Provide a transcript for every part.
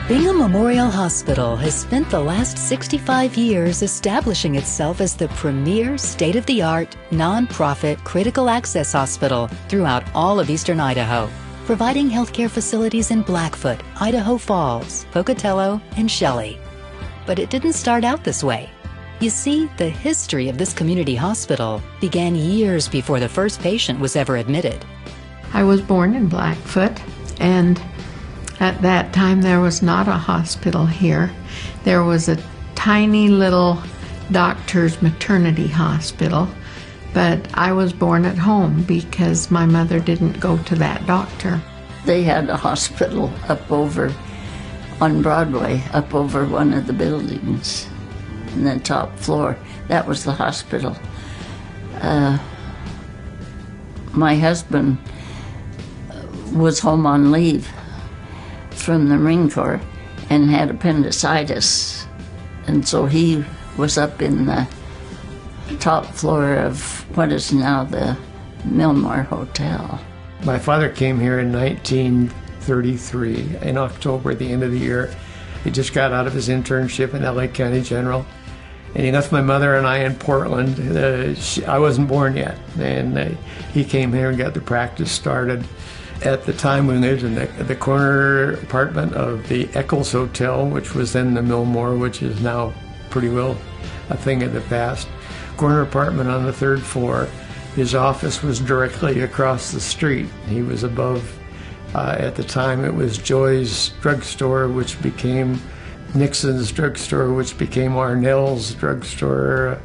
Bingham Memorial Hospital has spent the last 65 years establishing itself as the premier state-of-the-art, nonprofit critical access hospital throughout all of eastern Idaho, providing healthcare facilities in Blackfoot, Idaho Falls, Pocatello, and Shelley. But it didn't start out this way. You see, the history of this community hospital began years before the first patient was ever admitted. I was born in Blackfoot, and at that time there was not a hospital here. There was a tiny little doctor's maternity hospital, but I was born at home because my mother didn't go to that doctor. They had a hospital up over on Broadway, up over one of the buildings in the top floor. That was the hospital. My husband was home on leave from the Marine Corps and had appendicitis, and so he was up in the top floor of what is now the Millmore Hotel. My father came here in 1933 in October, at the end of the year. He just got out of his internship in LA County General, and he left my mother and I in Portland. I wasn't born yet, and he came here and got the practice started. At the time, we lived in the corner apartment of the Eccles Hotel, which was then the Millmore, which is now pretty well a thing of the past. Corner apartment on the third floor. His office was directly across the street. He was above, at the time it was Joy's Drugstore, which became Nixon's Drugstore, which became Arnell's Drugstore.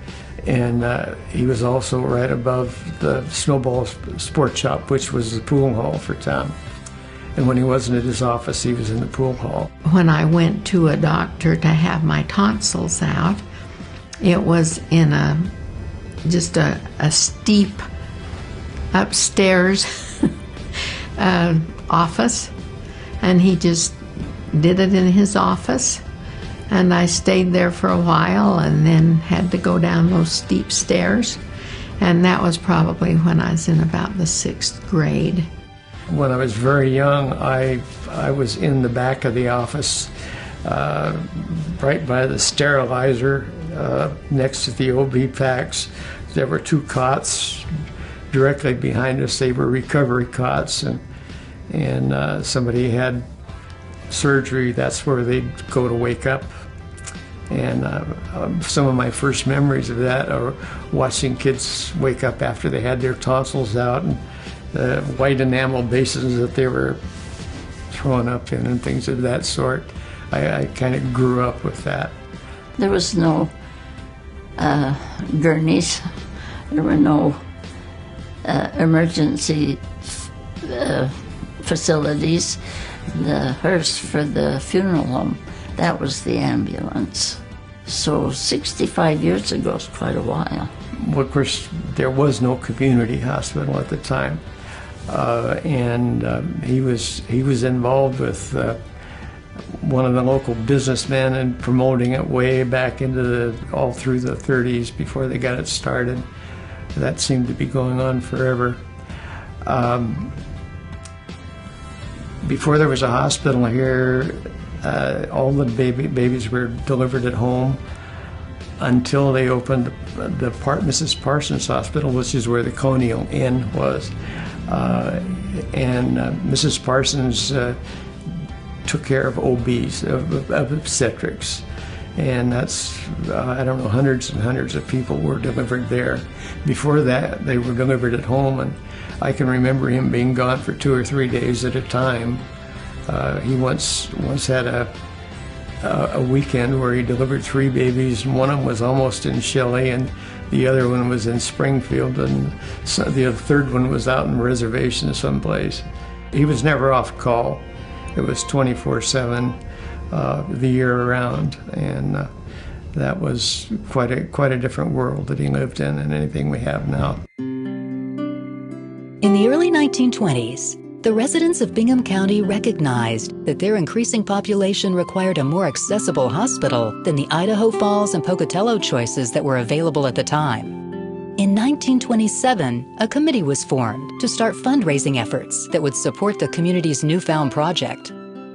And he was also right above the Snowball Sport Shop, which was the pool hall for Tom. And when he wasn't at his office, he was in the pool hall. When I went to a doctor to have my tonsils out, it was in just a steep upstairs office, and he just did it in his office. And I stayed there for a while and then had to go down those steep stairs. And that was probably when I was in about the 6th grade. When I was very young, I was in the back of the office, right by the sterilizer, next to the OB packs. There were 2 cots directly behind us. They were recovery cots, and somebody had surgery. That's where they'd go to wake up. And some of my first memories of that are watching kids wake up after they had their tonsils out, and the white enamel basins that they were throwing up in and things of that sort. I kind of grew up with that. There was no gurneys. There were no emergency facilities. The hearse for the funeral home, that was the ambulance. So 65 years ago is quite a while. Well, of course, there was no community hospital at the time, and he was involved with one of the local businessmen and promoting it way back into all through the 30s before they got it started. That seemed to be going on forever. Before there was a hospital here, all the babies were delivered at home until they opened the Mrs. Parsons Hospital, which is where the Colonial Inn was. And Mrs. Parsons took care of OBs, of obstetrics. And that's, I don't know, hundreds and hundreds of people were delivered there. Before that, they were delivered at home, and I can remember him being gone for 2 or 3 days at a time. He once had a weekend where he delivered 3 babies, and one of them was almost in Shelley, and the other one was in Springfield, and the third one was out in reservation someplace. He was never off call. It was 24/7 the year around, and that was quite a different world that he lived in than anything we have now. In the early 1920s, the residents of Bingham County recognized that their increasing population required a more accessible hospital than the Idaho Falls and Pocatello choices that were available at the time. In 1927, a committee was formed to start fundraising efforts that would support the community's newfound project.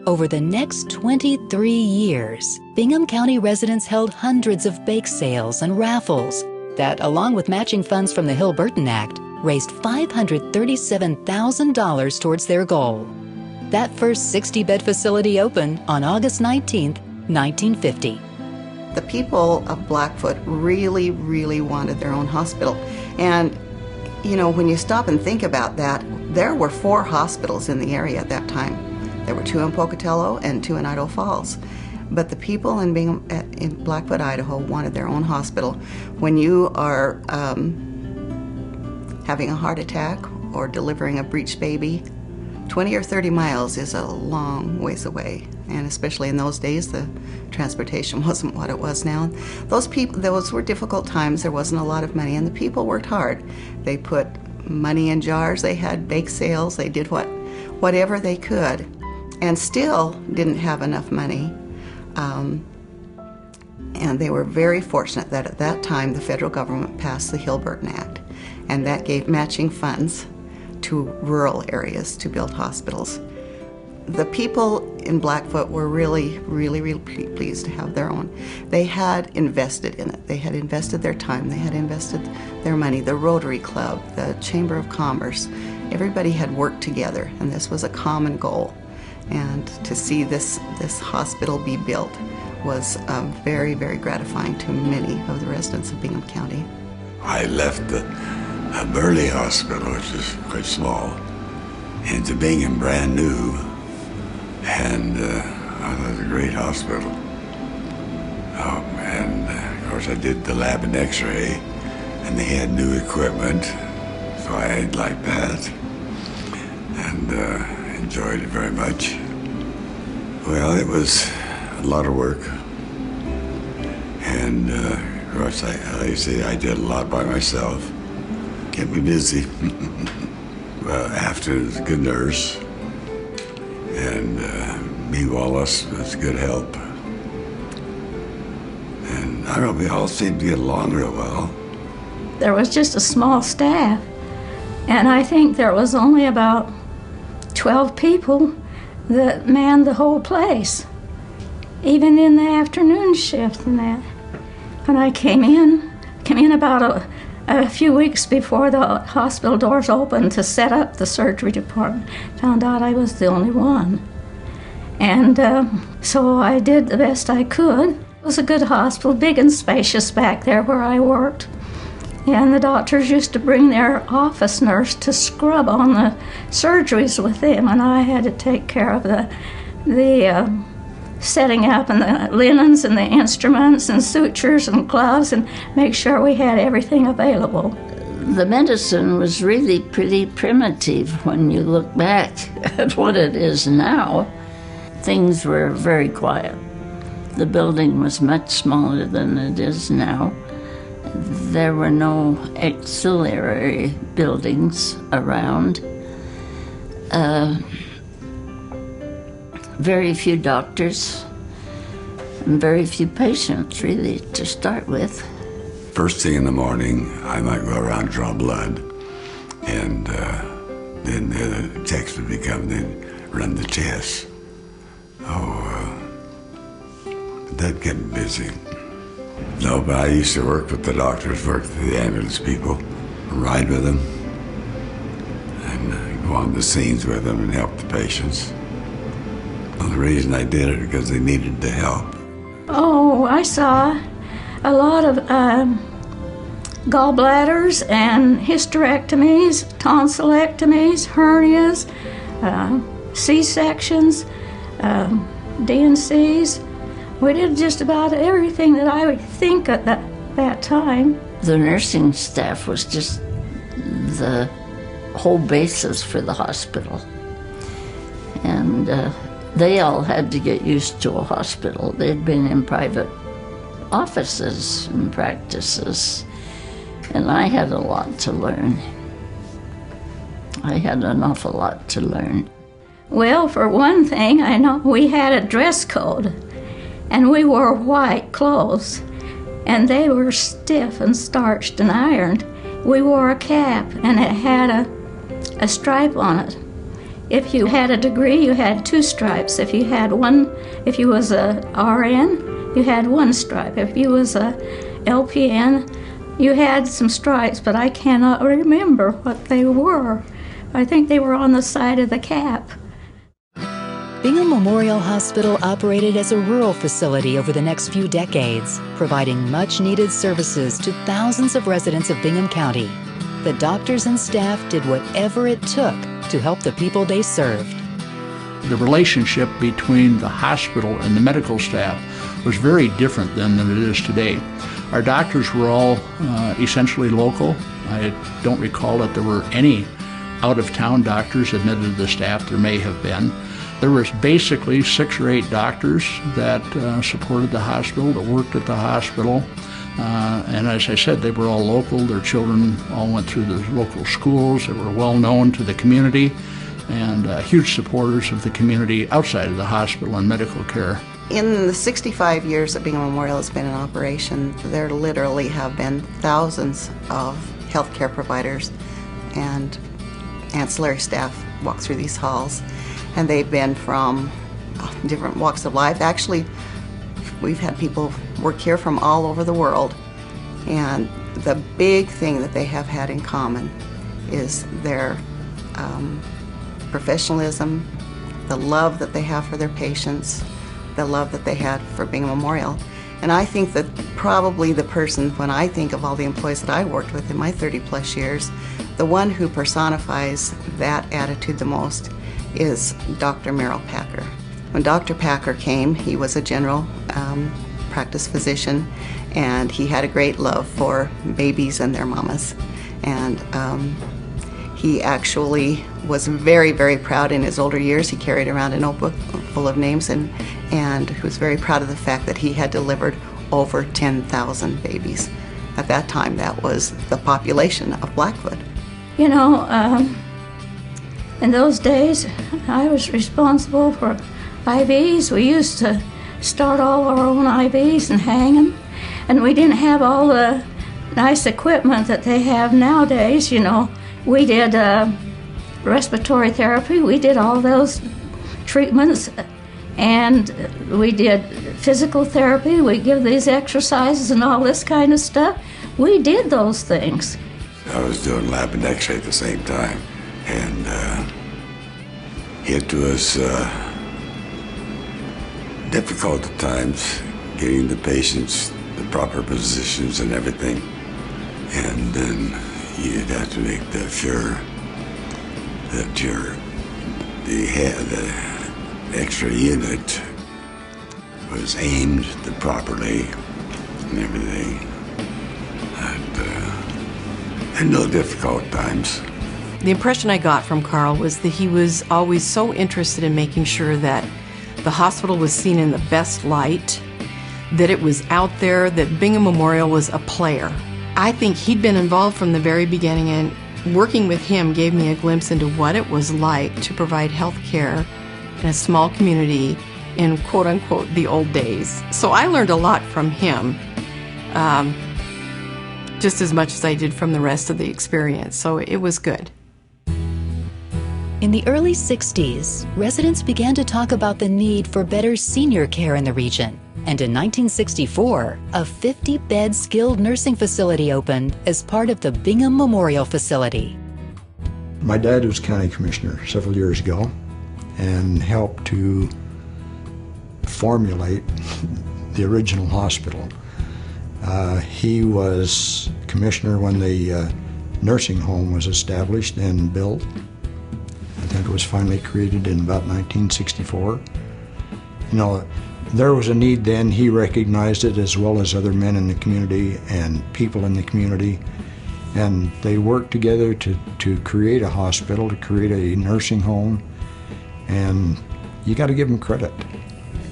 Over the next 23 years, Bingham County residents held hundreds of bake sales and raffles that, along with matching funds from the Hill-Burton Act, raised $537,000 towards their goal. That first 60-bed facility opened on August 19, 1950. The people of Blackfoot really, really wanted their own hospital. And, you know, when you stop and think about that, there were 4 hospitals in the area at that time. There were 2 in Pocatello and 2 in Idaho Falls. But the people in Bingham, in Blackfoot, Idaho, wanted their own hospital. When you are having a heart attack or delivering a breech baby, 20 or 30 miles is a long ways away. And especially in those days, the transportation wasn't what it was now. Those were difficult times. There wasn't a lot of money, and the people worked hard. They put money in jars. They had bake sales. They did whatever they could, and still didn't have enough money. And they were very fortunate that at that time the federal government passed the Hill-Burton Act, and that gave matching funds to rural areas to build hospitals. The people in Blackfoot were really, really, really pleased to have their own. They had invested in it. They had invested their time. They had invested their money. The Rotary Club, the Chamber of Commerce, everybody had worked together, and this was a common goal. And to see this hospital be built was very, very gratifying to many of the residents of Bingham County. I left the Burley Hospital, which is quite small, into Bingham, brand new. And I thought it was a great hospital. Of course, I did the lab and x-ray, and they had new equipment, so I liked that, and enjoyed it very much. Well, it was a lot of work, and of course, like I say, I did a lot by myself. Kept me busy. Well, after was a good nurse, and me Wallace was good help. And I don't know, we all seemed to get along real well. There was just a small staff, and I think there was only about 12 people that manned the whole place, even in the afternoon shift and that. When I came in about a few weeks before the hospital doors opened to set up the surgery department, found out I was the only one. And so I did the best I could. It was a good hospital, big and spacious back there where I worked. And the doctors used to bring their office nurse to scrub on the surgeries with them, and I had to take care of the setting up and the linens and the instruments and sutures and gloves and make sure we had everything available. The medicine was really pretty primitive when you look back at what it is now. Things were very quiet. The building was much smaller than it is now. There were no auxiliary buildings around. Very few doctors and very few patients, really, to start with. First thing in the morning, I might go around and draw blood, and then the techs would become, they'd run the tests. That kept me busy. No, but I used to work with the doctors, work with the ambulance people, ride with them, and go on the scenes with them and help the patients. Well, the reason I did it because they needed the help. Oh, I saw a lot of gallbladders and hysterectomies, tonsillectomies, hernias, C-sections, DNCs. We did just about everything that I would think at that time. The nursing staff was just the whole basis for the hospital. And they all had to get used to a hospital. They'd been in private offices and practices, and I had a lot to learn. I had an awful lot to learn. Well, for one thing, I know we had a dress code, and we wore white clothes, and they were stiff and starched and ironed. We wore a cap, and it had a stripe on it. If you had a degree, you had 2 stripes. If you was a RN, you had 1 stripe. If you was a LPN, you had some stripes, but I cannot remember what they were. I think they were on the side of the cap. Bingham Memorial Hospital operated as a rural facility over the next few decades, providing much-needed services to thousands of residents of Bingham County. The doctors and staff did whatever it took to help the people they served. The relationship between the hospital and the medical staff was very different then than it is today. Our doctors were all essentially local. I don't recall that there were any out-of-town doctors admitted to the staff. There may have been. There was basically 6 or 8 doctors that supported the hospital, that worked at the hospital. And as I said, they were all local. Their children all went through the local schools. They were well known to the community and huge supporters of the community outside of the hospital and medical care. In the 65 years that Bingham Memorial has been in operation, there literally have been thousands of healthcare providers and ancillary staff walk through these halls. And they've been from different walks of life. Actually, we've had people work here from all over the world. And the big thing that they have had in common is their professionalism, the love that they have for their patients, the love that they had for Bingham Memorial. And I think that probably the person, when I think of all the employees that I worked with in my 30-plus years, the one who personifies that attitude the most is Dr. Merrill Packer. When Dr. Packer came, he was a general practice physician, and he had a great love for babies and their mamas. And he actually was very, very proud in his older years. He carried around a notebook full of names, and he was very proud of the fact that he had delivered over 10,000 babies. At that time, that was the population of Blackfoot. You know, in those days, I was responsible for IVs. We used to start all our own IVs and hang them. And we didn't have all the nice equipment that they have nowadays, you know. We did respiratory therapy. We did all those treatments. And we did physical therapy. We give these exercises and all this kind of stuff. We did those things. I was doing lab and x-ray at the same time. And it was difficult at times getting the patients the proper positions and everything. And then you'd have to make sure that the X-ray unit was aimed properly and everything. And no difficult times. The impression I got from Carl was that he was always so interested in making sure that the hospital was seen in the best light, that it was out there, that Bingham Memorial was a player. I think he'd been involved from the very beginning, and working with him gave me a glimpse into what it was like to provide health care in a small community in quote-unquote the old days. So I learned a lot from him, just as much as I did from the rest of the experience, so it was good. In the early 60s, residents began to talk about the need for better senior care in the region. And in 1964, a 50-bed skilled nursing facility opened as part of the Bingham Memorial Facility. My dad was county commissioner several years ago and helped to formulate the original hospital. He was commissioner when the nursing home was established and built. I think it was finally created in about 1964. You know, there was a need then. He recognized it, as well as other men in the community and people in the community. And they worked together to create a hospital, to create a nursing home. And you got to give them credit.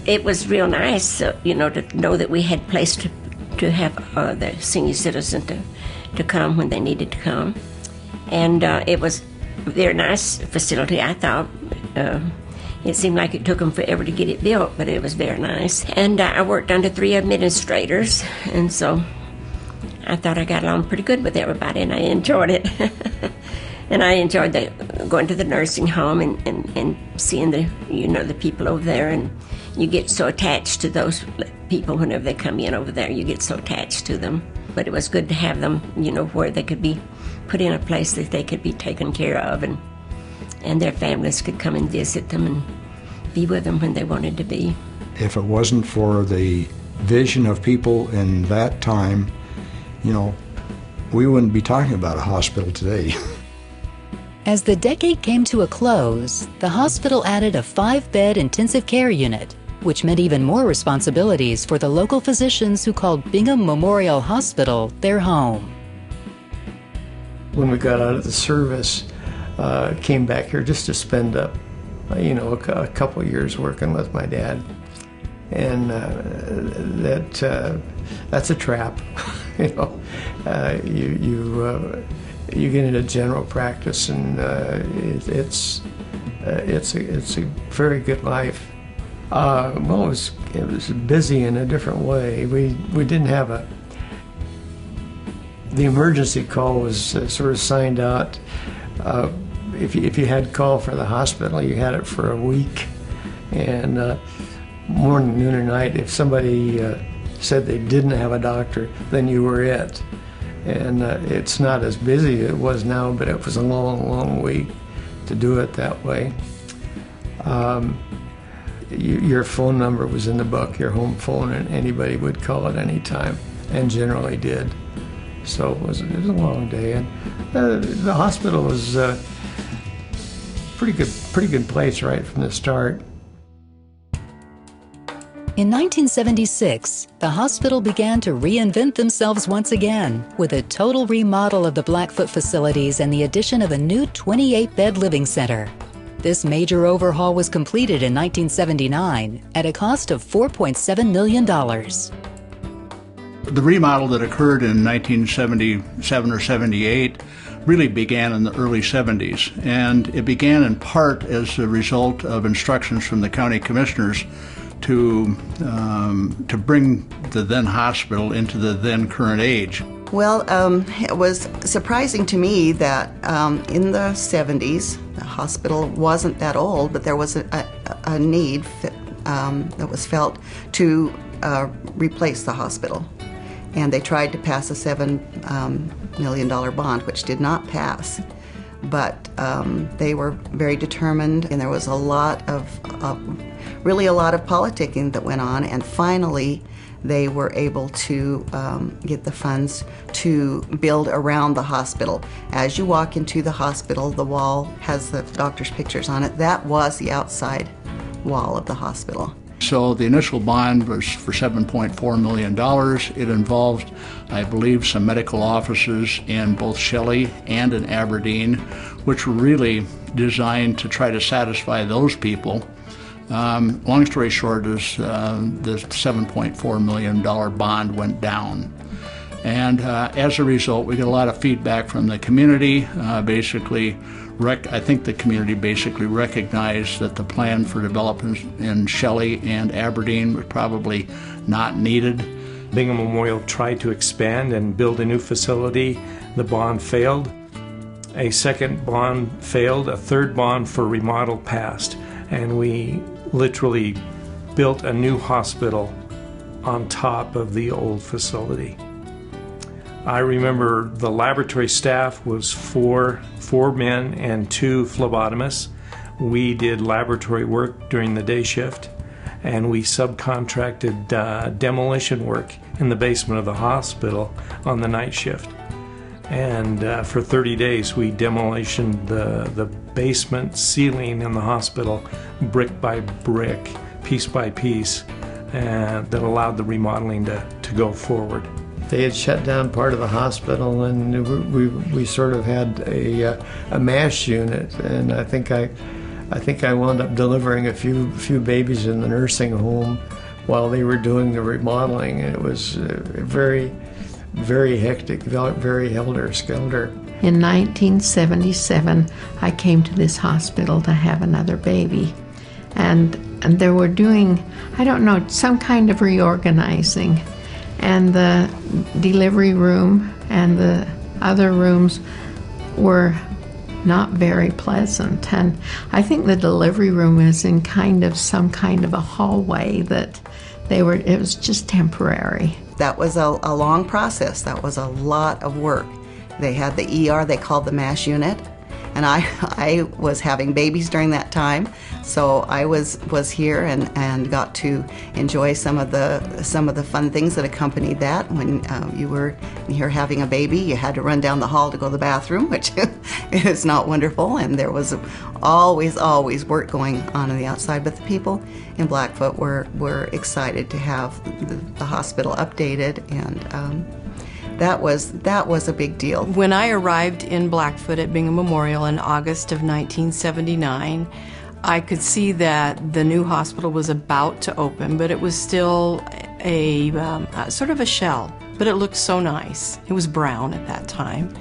It was real nice, you know, to know that we had a place to have the senior citizens to come when they needed to come. And it was a very nice facility, I thought. It seemed like it took them forever to get it built, but it was very nice. And I worked under 3 administrators, and so I thought I got along pretty good with everybody, and I enjoyed it. And I enjoyed going to the nursing home and seeing the people over there, and you get so attached to those people whenever they come in over there. You get so attached to them. But it was good to have them, where they could be put in a place that they could be taken care of, and their families could come and visit them and be with them when they wanted to be. If it wasn't for the vision of people in that time, we wouldn't be talking about a hospital today. As the decade came to a close, the hospital added a 5-bed intensive care unit, which meant even more responsibilities for the local physicians who called Bingham Memorial Hospital their home. When we got out of the service, came back here just to spend a couple of years working with my dad, and that's a trap. You get into general practice, and it's a very good life. Well, it was busy in a different way. We didn't have the emergency call was sort of signed out. If you had call for the hospital, you had it for a week, and morning, noon, or night. If somebody said they didn't have a doctor, then you were it. And it's not as busy as it was now, but it was a long, long week to do it that way. Your phone number was in the book, your home phone, and anybody would call at any time, and generally did. So it was a long day, and the hospital was pretty good place right from the start. In 1976, the hospital began to reinvent themselves once again with a total remodel of the Blackfoot facilities and the addition of a new 28-bed living center. This major overhaul was completed in 1979 at a cost of $4.7 million. The remodel that occurred in 1977 or 78 really began in the early 70s, and it began in part as a result of instructions from the county commissioners to bring the then hospital into the then current age. Well, it was surprising to me that in the 70s, the hospital wasn't that old, but there was a need that was felt to replace the hospital. And they tried to pass a $7 million bond, which did not pass. But they were very determined, and there was really a lot of politicking that went on, and finally they were able to get the funds to build around the hospital. As you walk into the hospital, the wall has the doctor's pictures on it. That was the outside wall of the hospital. So the initial bond was for $7.4 million. It involved, I believe, some medical offices in both Shelley and in Aberdeen, which were really designed to try to satisfy those people. Long story short is the $7.4 million bond went down. And as a result, we get a lot of feedback from the community. I think the community basically recognized that the plan for development in Shelley and Aberdeen was probably not needed. Bingham Memorial tried to expand and build a new facility. The bond failed. A second bond failed. A third bond for remodel passed. And we literally built a new hospital on top of the old facility. I remember the laboratory staff was four men and 2 phlebotomists. We did laboratory work during the day shift, and we subcontracted demolition work in the basement of the hospital on the night shift. And for 30 days we demolitioned the basement ceiling in the hospital brick by brick, piece by piece, and that allowed the remodeling to go forward. They had shut down part of the hospital, and we sort of had a MASH unit, and I think I wound up delivering a few babies in the nursing home while they were doing the remodeling. It was very, very hectic, very helter-skelter. In 1977, I came to this hospital to have another baby, and they were doing, I don't know, some kind of reorganizing. And the delivery room and the other rooms were not very pleasant. And I think the delivery room is in some kind of a hallway that it was just temporary. That was a long process. That was a lot of work. They had the ER, they called the MASH unit, and I was having babies during that time, so I was here and got to enjoy some of the fun things that accompanied that. When you were here having a baby, you had to run down the hall to go to the bathroom, which is not wonderful, and there was always work going on the outside. But the people in Blackfoot were excited to have the hospital updated, and that was a big deal. When I arrived in Blackfoot at Bingham Memorial in August of 1979, I could see that the new hospital was about to open, but it was still a sort of a shell. But it looked so nice. It was brown at that time.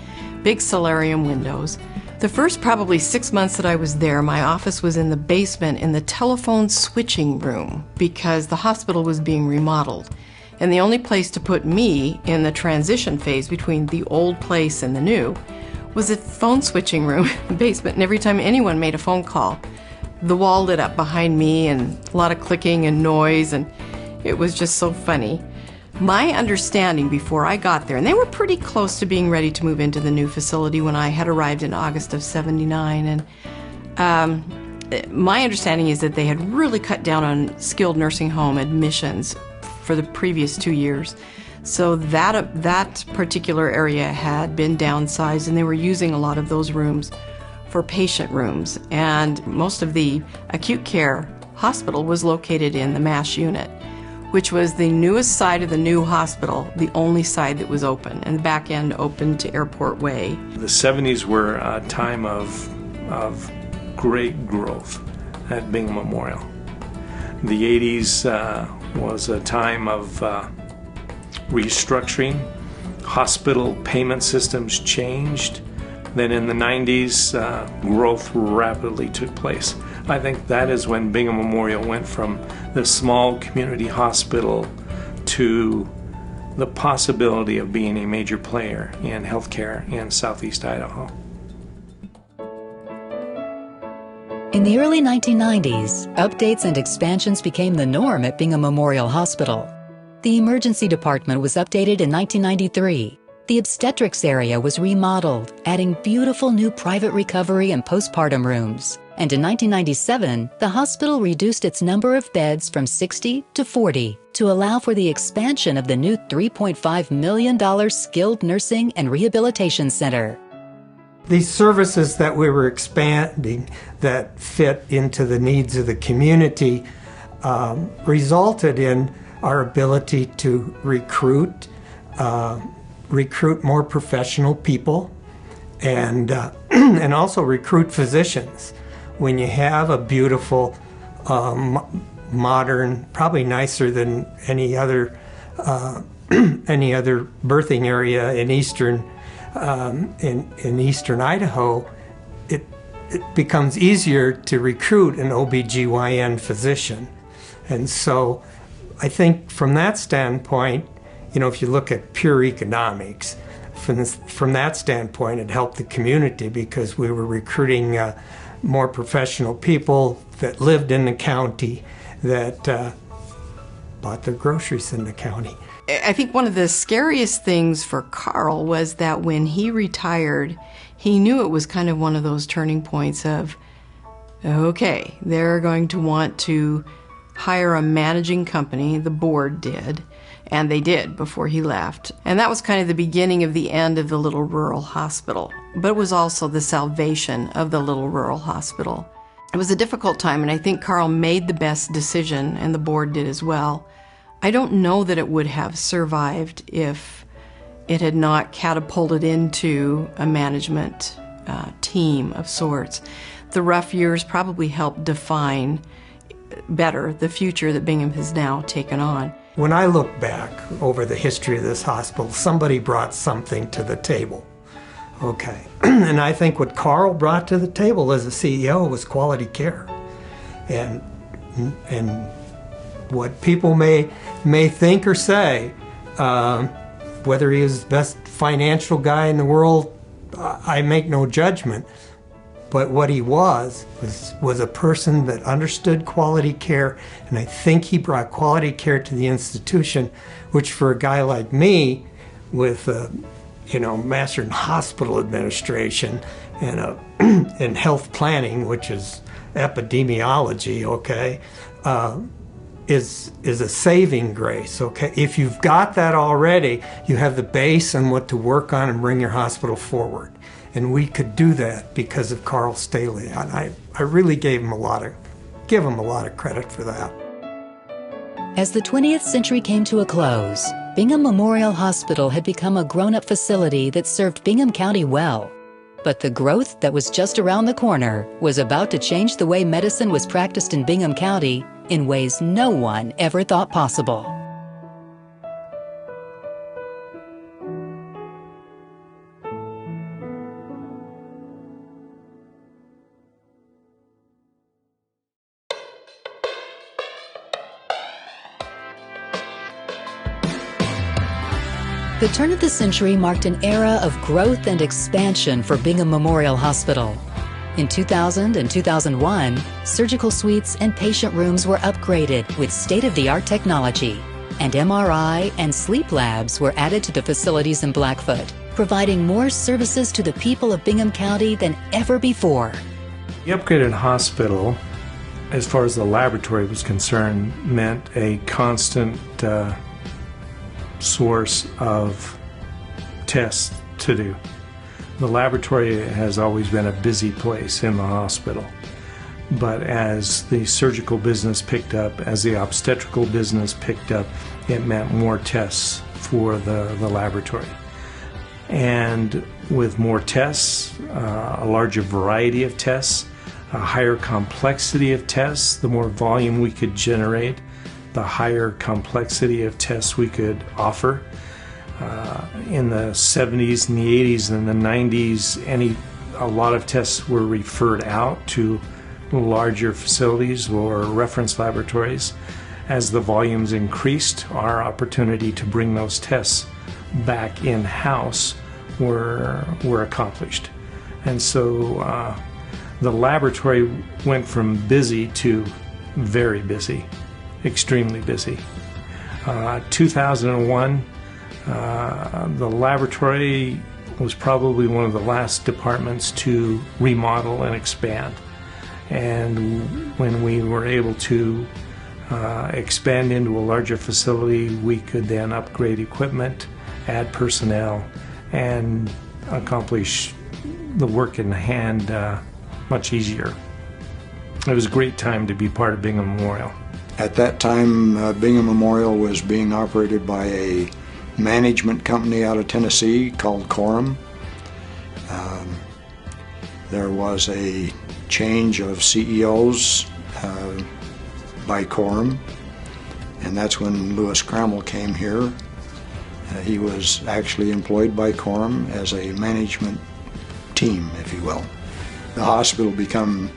Big solarium windows. The first probably 6 months that I was there, my office was in the basement in the telephone switching room because the hospital was being remodeled. And the only place to put me in the transition phase between the old place and the new was a phone switching room in the basement. And every time anyone made a phone call, the wall lit up behind me and a lot of clicking and noise, and it was just so funny. My understanding before I got there, and they were pretty close to being ready to move into the new facility when I had arrived in August of '79, and my understanding is that they had really cut down on skilled nursing home admissions for the previous 2 years. So that particular area had been downsized, and they were using a lot of those rooms for patient rooms. And most of the acute care hospital was located in the MASH unit, which was the newest side of the new hospital, the only side that was open, and the back end open to Airport Way. The 70s were a time of great growth at Bingham Memorial. The 80s was a time of restructuring. Hospital payment systems changed. Then in the 90s, growth rapidly took place. I think that is when Bingham Memorial went from the small community hospital to the possibility of being a major player in healthcare in Southeast Idaho. In the early 1990s, updates and expansions became the norm at Bingham Memorial Hospital. The emergency department was updated in 1993. The obstetrics area was remodeled, adding beautiful new private recovery and postpartum rooms. And in 1997, the hospital reduced its number of beds from 60 to 40 to allow for the expansion of the new $3.5 million skilled nursing and rehabilitation center. These services that we were expanding that fit into the needs of the community resulted in our ability to recruit more professional people and also recruit physicians. When you have a beautiful, modern, probably nicer than any other birthing area in eastern Idaho, it becomes easier to recruit an OBGYN physician. And so I think from that standpoint, if you look at pure economics, from that standpoint, it helped the community because we were recruiting more professional people that lived in the county, that bought their groceries in the county. I think one of the scariest things for Carl was that when he retired, he knew it was kind of one of those turning points of, okay, they're going to want to hire a managing company, the board did, and they did before he left. And that was kind of the beginning of the end of the little rural hospital, but it was also the salvation of the little rural hospital. It was a difficult time, and I think Carl made the best decision, and the board did as well. I don't know that it would have survived if it had not catapulted into a management team of sorts. The rough years probably helped define better the future that Bingham has now taken on. When I look back over the history of this hospital, somebody brought something to the table. Okay, and I think what Carl brought to the table as a CEO was quality care. And what people may think or say, whether he is the best financial guy in the world, I make no judgment. But what he was a person that understood quality care, and I think he brought quality care to the institution, which for a guy like me with master in hospital administration and in health planning, which is epidemiology, okay, is a saving grace, okay? If you've got that already, you have the base and what to work on and bring your hospital forward. And we could do that because of Carl Staley. And I really give him a lot of credit for that. As the 20th century came to a close, Bingham Memorial Hospital had become a grown-up facility that served Bingham County well. But the growth that was just around the corner was about to change the way medicine was practiced in Bingham County in ways no one ever thought possible. The turn of the century marked an era of growth and expansion for Bingham Memorial Hospital. In 2000 and 2001, surgical suites and patient rooms were upgraded with state-of-the-art technology, and MRI and sleep labs were added to the facilities in Blackfoot, providing more services to the people of Bingham County than ever before. The upgraded hospital, as far as the laboratory was concerned, meant a constant source of tests to do. The laboratory has always been a busy place in the hospital, but as the surgical business picked up, as the obstetrical business picked up, it meant more tests for the laboratory. And with more tests, a larger variety of tests, a higher complexity of tests, the more volume we could generate, the higher complexity of tests we could offer. In the 70s and the 80s and the 90s, a lot of tests were referred out to larger facilities or reference laboratories. As the volumes increased, our opportunity to bring those tests back in-house were accomplished. And so the laboratory went from busy to very busy. Extremely busy. 2001, the laboratory was probably one of the last departments to remodel and expand. And when we were able to expand into a larger facility, we could then upgrade equipment, add personnel, and accomplish the work in hand much easier. It was a great time to be part of Bingham Memorial. At that time, Bingham Memorial was being operated by a management company out of Tennessee called Quorum. There was a change of CEOs by Quorum, and that's when Louis Crammell came here. He was actually employed by Quorum as a management team, if you will. The hospital became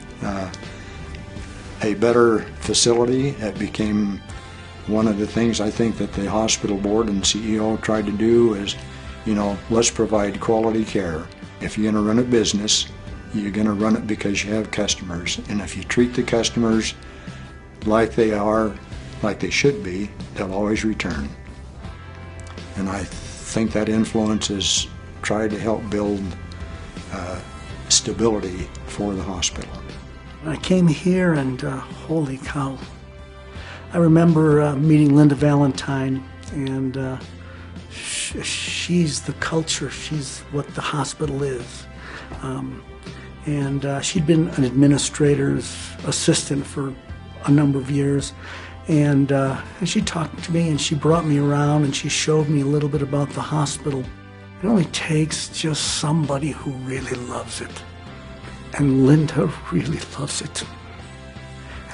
a better facility. It became one of the things I think that the hospital board and CEO tried to do is, let's provide quality care. If you're going to run a business, you're going to run it because you have customers. And if you treat the customers like they are, like they should be, they'll always return. And I think that influence has tried to help build stability for the hospital. I came here and holy cow. I remember meeting Linda Valentine, and she's the culture. She's what the hospital is. And she'd been an administrator's assistant for a number of years. And she talked to me and she brought me around and she showed me a little bit about the hospital. It only takes just somebody who really loves it. And Linda really loves it.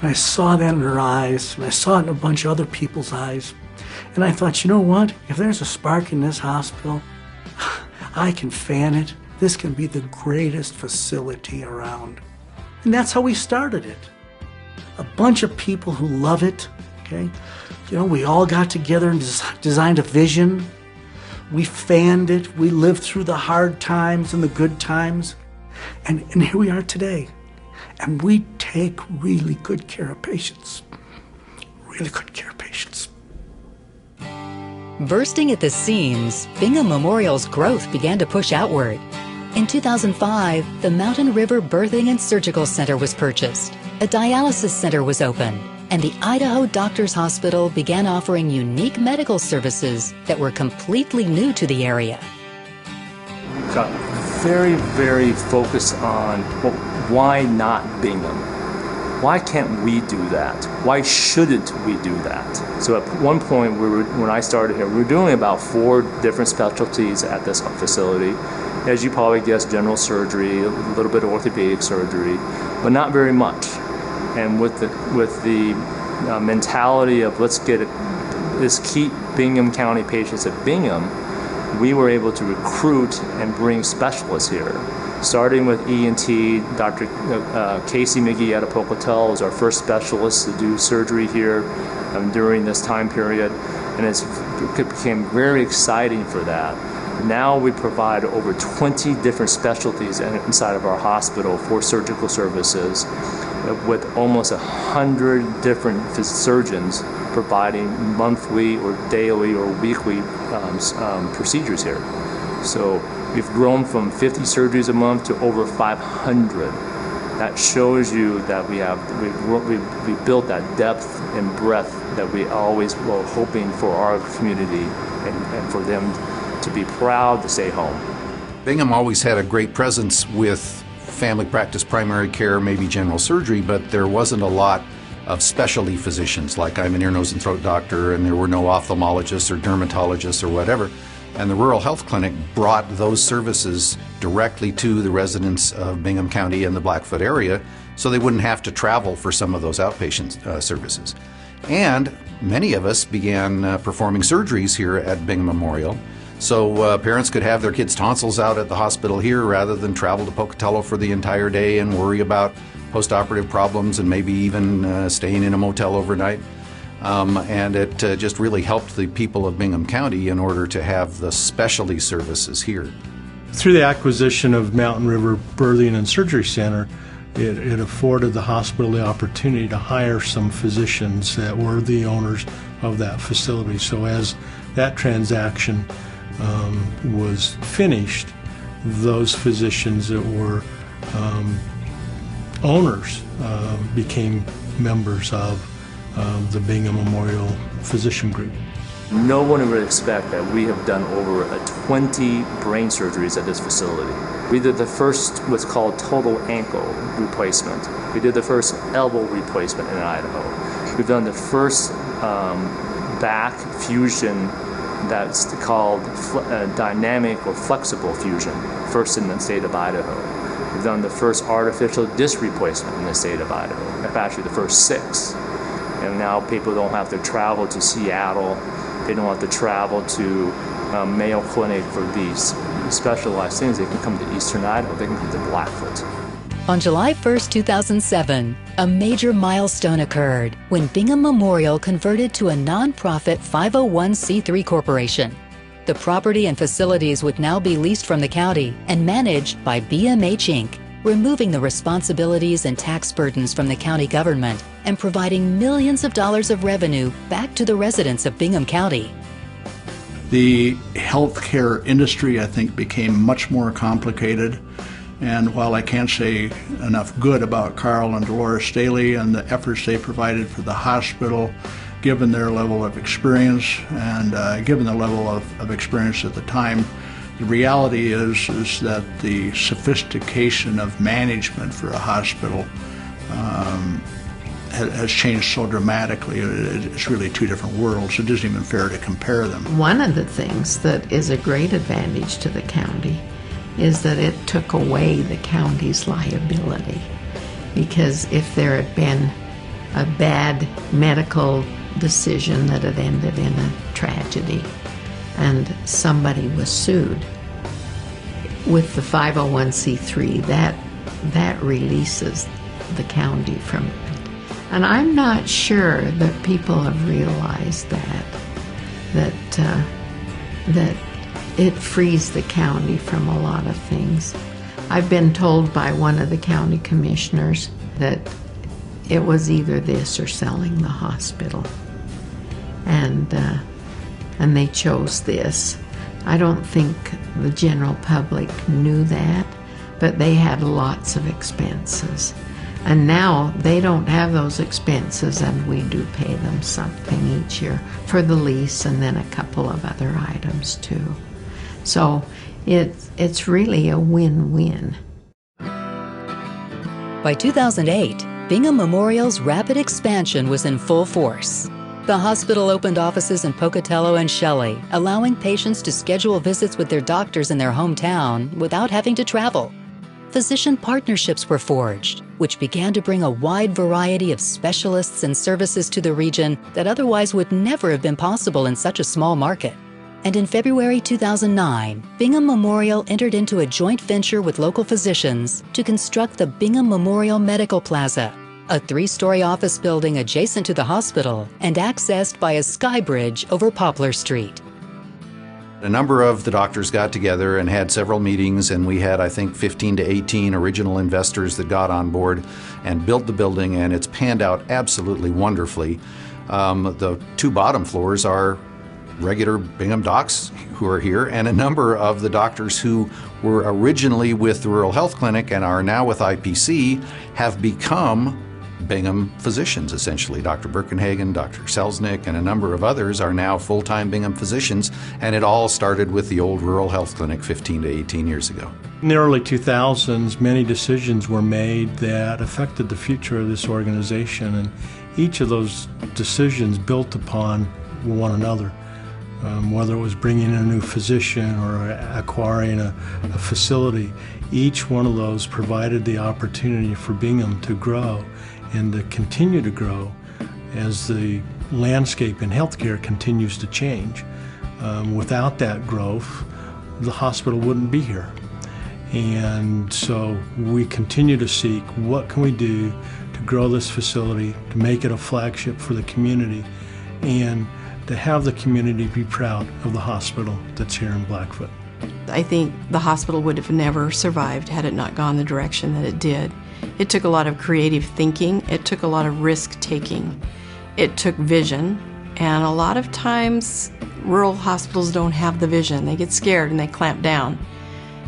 And I saw that in her eyes, and I saw it in a bunch of other people's eyes. And I thought, you know what? If there's a spark in this hospital, I can fan it. This can be the greatest facility around. And that's how we started it. A bunch of people who love it, okay? We all got together and designed a vision. We fanned it. We lived through the hard times and the good times. And here we are today. And we take really good care of patients. Really good care of patients. Bursting at the seams, Bingham Memorial's growth began to push outward. In 2005, the Mountain River Birthing and Surgical Center was purchased. A dialysis center was opened, and the Idaho Doctors Hospital began offering unique medical services that were completely new to the area. We got very, very focused on, well, why not Bingham? Why can't we do that? Why shouldn't we do that? So at one point, when I started here, we were doing about 4 different specialties at this facility. As you probably guessed, general surgery, a little bit of orthopedic surgery, but not very much. And with the mentality of let's keep Bingham County patients at Bingham, we were able to recruit and bring specialists here. Starting with ENT, Dr. Casey McGee out of Pocatello was our first specialist to do surgery here during this time period, and it became very exciting for that. Now we provide over 20 different specialties inside of our hospital for surgical services, with almost 100 different surgeons providing monthly or daily or weekly procedures here. So we've grown from 50 surgeries a month to over 500. That shows you that we built that depth and breadth that we always were hoping for our community and for them to be proud to stay home. Bingham always had a great presence with family practice, primary care, maybe general surgery, but there wasn't a lot of specialty physicians. Like I'm an ear, nose, and throat doctor, and there were no ophthalmologists or dermatologists or whatever. And the rural health clinic brought those services directly to the residents of Bingham County and the Blackfoot area, so they wouldn't have to travel for some of those outpatient services. And many of us began performing surgeries here at Bingham Memorial, so parents could have their kids' tonsils out at the hospital here rather than travel to Pocatello for the entire day and worry about post-operative problems and maybe even staying in a motel overnight. And it just really helped the people of Bingham County in order to have the specialty services here. Through the acquisition of Mountain River Birthing and Surgery Center, it afforded the hospital the opportunity to hire some physicians that were the owners of that facility. So as that transaction was finished, those physicians that were owners became members of the Bingham Memorial Physician Group. No one would expect that we have done over 20 brain surgeries at this facility. We did the first what's called total ankle replacement. We did the first elbow replacement in Idaho. We've done the first back fusion that's called dynamic or flexible fusion, first in the state of Idaho. We've done the first artificial disc replacement in the state of Idaho, actually the first 6. And now people don't have to travel to Seattle. They don't have to travel to Mayo Clinic for these specialized things. They can come to Eastern Idaho. They can come to Blackfoot. On July 1st, 2007, a major milestone occurred when Bingham Memorial converted to a nonprofit 501c3 corporation. The property and facilities would now be leased from the county and managed by BMH Inc., removing the responsibilities and tax burdens from the county government and providing millions of dollars of revenue back to the residents of Bingham County. The healthcare industry, I think, became much more complicated. And while I can't say enough good about Carl and Dolores Staley and the efforts they provided for the hospital, given their level of experience and given the level of experience at the time, the reality is that the sophistication of management for a hospital has changed so dramatically. It's really 2 different worlds. It isn't even fair to compare them. One of the things that is a great advantage to the county is that it took away the county's liability. Because if there had been a bad medical decision that had ended in a tragedy and somebody was sued, with the 501c3, that releases the county from it. And I'm not sure that people have realized that it frees the county from a lot of things. I've been told by one of the county commissioners that it was either this or selling the hospital. And they chose this. I don't think the general public knew that, but they had lots of expenses. And now they don't have those expenses, and we do pay them something each year for the lease and then a couple of other items too. So it's really a win-win. By 2008, Bingham Memorial's rapid expansion was in full force. The hospital opened offices in Pocatello and Shelley, allowing patients to schedule visits with their doctors in their hometown without having to travel. Physician partnerships were forged, which began to bring a wide variety of specialists and services to the region that otherwise would never have been possible in such a small market. And in February 2009, Bingham Memorial entered into a joint venture with local physicians to construct the Bingham Memorial Medical Plaza, a 3-story office building adjacent to the hospital and accessed by a sky bridge over Poplar Street. A number of the doctors got together and had several meetings, and we had, I think, 15 to 18 original investors that got on board and built the building, and it's panned out absolutely wonderfully. The 2 bottom floors are regular Bingham docs who are here, and a number of the doctors who were originally with the Rural Health Clinic and are now with IPC have become Bingham physicians, essentially. Dr. Birkenhagen, Dr. Selznick, and a number of others are now full-time Bingham physicians, and it all started with the old Rural Health Clinic 15 to 18 years ago. In the early 2000s, many decisions were made that affected the future of this organization, and each of those decisions built upon one another. Whether it was bringing in a new physician or acquiring a facility, each one of those provided the opportunity for Bingham to grow and to continue to grow as the landscape in healthcare continues to change. Without that growth, the hospital wouldn't be here. And so we continue to seek what can we do to grow this facility, to make it a flagship for the community, and to have the community be proud of the hospital that's here in Blackfoot. I think the hospital would have never survived had it not gone the direction that it did. It took a lot of creative thinking. It took a lot of risk-taking. It took vision, and a lot of times rural hospitals don't have the vision. They get scared and they clamp down.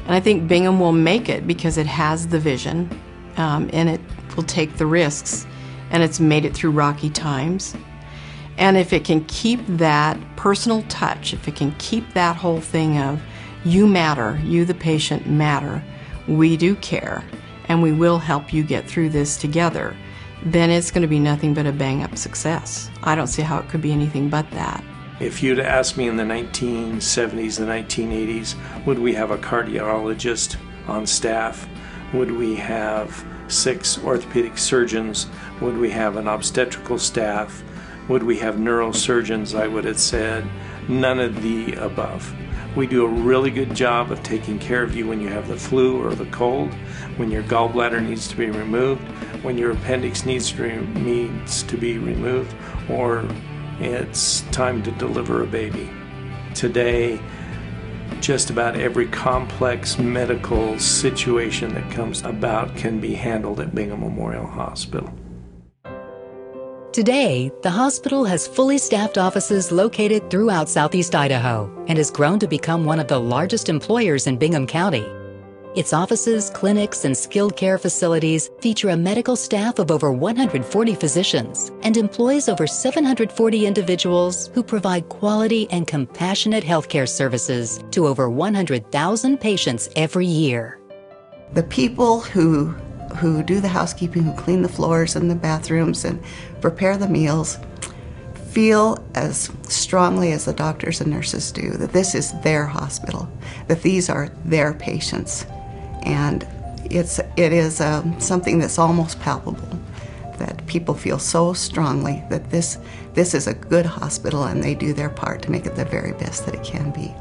And I think Bingham will make it because it has the vision, and it will take the risks, and it's made it through rocky times. And if it can keep that personal touch, if it can keep that whole thing of you matter, you the patient matter, we do care, and we will help you get through this together, then it's going to be nothing but a bang-up success. I don't see how it could be anything but that. If you'd asked me in the 1970s, the 1980s, would we have a cardiologist on staff? Would we have 6 orthopedic surgeons? Would we have an obstetrical staff? Would we have neurosurgeons? I would have said none of the above. We do a really good job of taking care of you when you have the flu or the cold, when your gallbladder needs to be removed, when your appendix needs to be removed, or it's time to deliver a baby. Today, just about every complex medical situation that comes about can be handled at Bingham Memorial Hospital. Today, the hospital has fully staffed offices located throughout Southeast Idaho and has grown to become one of the largest employers in Bingham County. Its offices, clinics, and skilled care facilities feature a medical staff of over 140 physicians and employs over 740 individuals who provide quality and compassionate healthcare services to over 100,000 patients every year. The people who do the housekeeping, who clean the floors and the bathrooms and prepare the meals, feel as strongly as the doctors and nurses do that this is their hospital, that these are their patients. And it is something that's almost palpable, that people feel so strongly that this is a good hospital and they do their part to make it the very best that it can be.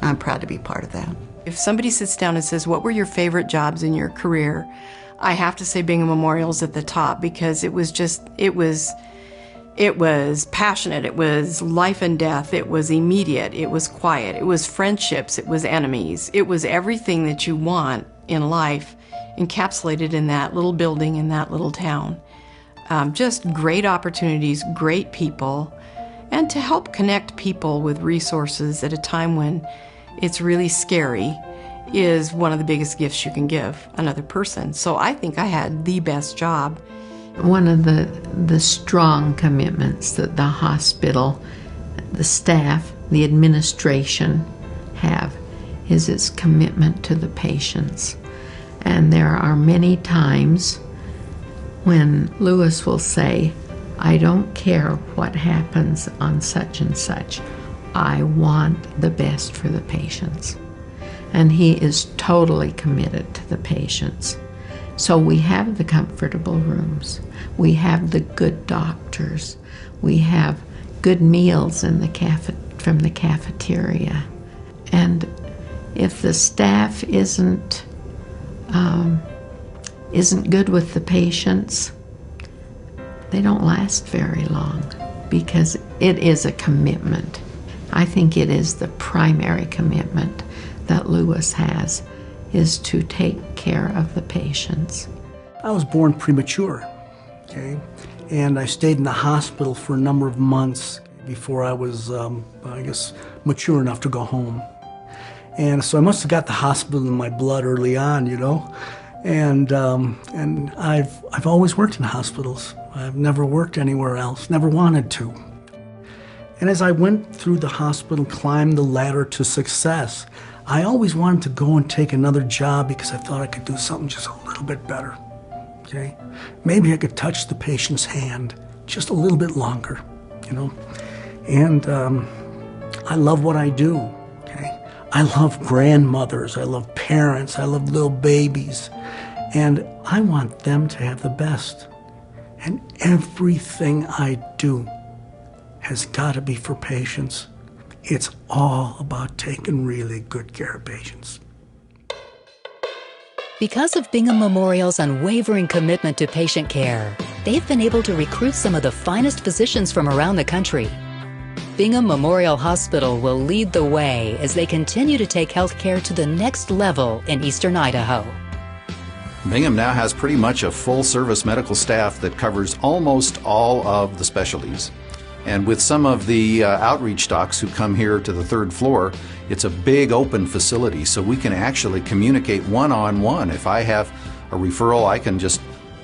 I'm proud to be part of that. If somebody sits down and says, what were your favorite jobs in your career? I have to say Bingham Memorial's at the top, because it was passionate, it was life and death, it was immediate, it was quiet, it was friendships, it was enemies, it was everything that you want in life encapsulated in that little building in that little town. Just great opportunities, great people, and to help connect people with resources at a time when it's really scary is one of the biggest gifts you can give another person. So I think I had the best job. One of the strong commitments that the hospital, the staff, the administration have is its commitment to the patients. And there are many times when Lewis will say, I don't care what happens on such and such. I want the best for the patients. And he is totally committed to the patients. So we have the comfortable rooms. We have the good doctors. We have good meals in from the cafeteria. And if the staff isn't good with the patients, they don't last very long because it is a commitment. I think it is the primary commitment that Lewis has, is to take care of the patients. I was born premature, okay? And I stayed in the hospital for a number of months before I was, I guess, mature enough to go home. And so I must have got the hospital in my blood early on, you know? And I've always worked in hospitals. I've never worked anywhere else, never wanted to. And as I went through the hospital, climbed the ladder to success, I always wanted to go and take another job because I thought I could do something just a little bit better, okay? Maybe I could touch the patient's hand just a little bit longer, you know? And I love what I do, okay? I love grandmothers, I love parents, I love little babies, and I want them to have the best. And everything I do has got to be for patients. It's all about taking really good care of patients. Because of Bingham Memorial's unwavering commitment to patient care, they've been able to recruit some of the finest physicians from around the country. Bingham Memorial Hospital will lead the way as they continue to take health care to the next level in eastern Idaho. Bingham now has pretty much a full-service medical staff that covers almost all of the specialties. And with some of the outreach docs who come here to the third floor, it's a big open facility, so we can actually communicate one-on-one. If I have a referral, I can just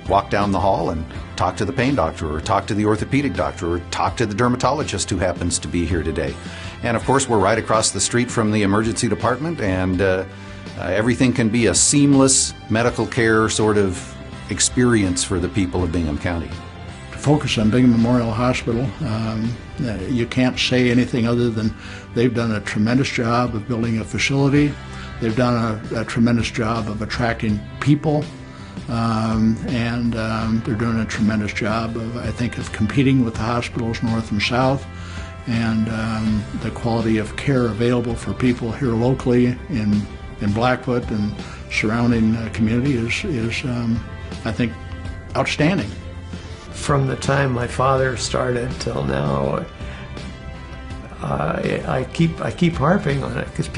walk down the hall and talk to the pain doctor, or talk to the orthopedic doctor, or talk to the dermatologist who happens to be here today. And of course, we're right across the street from the emergency department, and everything can be a seamless medical care sort of experience for the people of Bingham County. Focus on Bingham Memorial Hospital. You can't say anything other than they've done a tremendous job of building a facility. They've done a tremendous job of attracting people, and they're doing a tremendous job of, I think, of competing with the hospitals north and south, and the quality of care available for people here locally in Blackfoot and surrounding community is I think, outstanding. From the time my father started till now, I keep harping on it because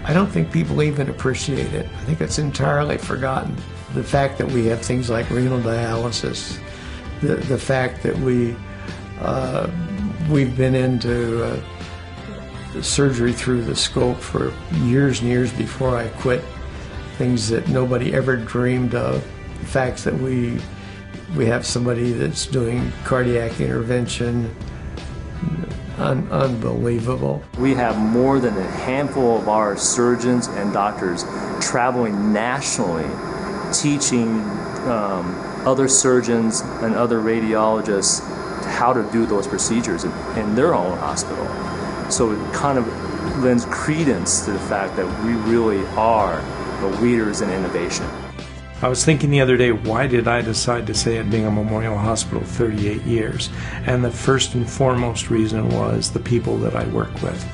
I don't think people even appreciate it. I think it's entirely forgotten. The fact that we have things like renal dialysis, the fact that we've been into surgery through the scope for years and years before I quit, things that nobody ever dreamed of. The fact that we have somebody that's doing cardiac intervention, unbelievable. We have more than a handful of our surgeons and doctors traveling nationally, teaching other surgeons and other radiologists how to do those procedures in their own hospital. So it kind of lends credence to the fact that we really are the leaders in innovation. I was thinking the other day, why did I decide to stay at Bingham Memorial Hospital 38 years? And the first and foremost reason was the people that I work with,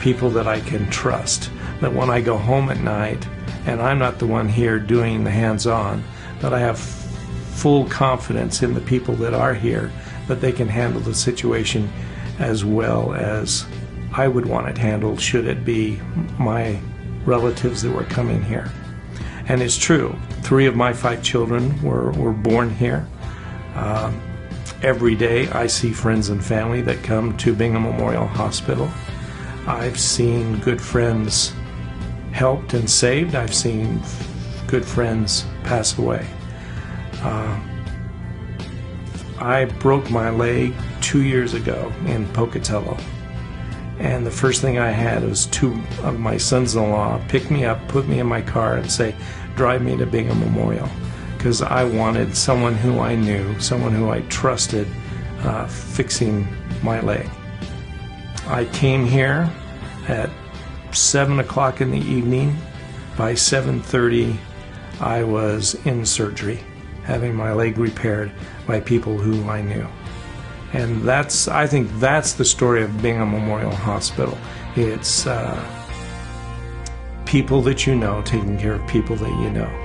people that I can trust, that when I go home at night, and I'm not the one here doing the hands-on, that I have full confidence in the people that are here, that they can handle the situation as well as I would want it handled should it be my relatives that were coming here. And it's true. 3 of my 5 children were born here. Every day I see friends and family that come to Bingham Memorial Hospital. I've seen good friends helped and saved. I've seen good friends pass away. I broke my leg 2 years ago in Pocatello. And the first thing I had was 2 of my sons-in-law pick me up, put me in my car, and say, drive me to Bingham Memorial. Because I wanted someone who I knew, someone who I trusted, fixing my leg. I came here at 7 o'clock in the evening. By 7:30, I was in surgery, having my leg repaired by people who I knew. And I think that's the story of Bingham Memorial Hospital. It's people that you know taking care of people that you know.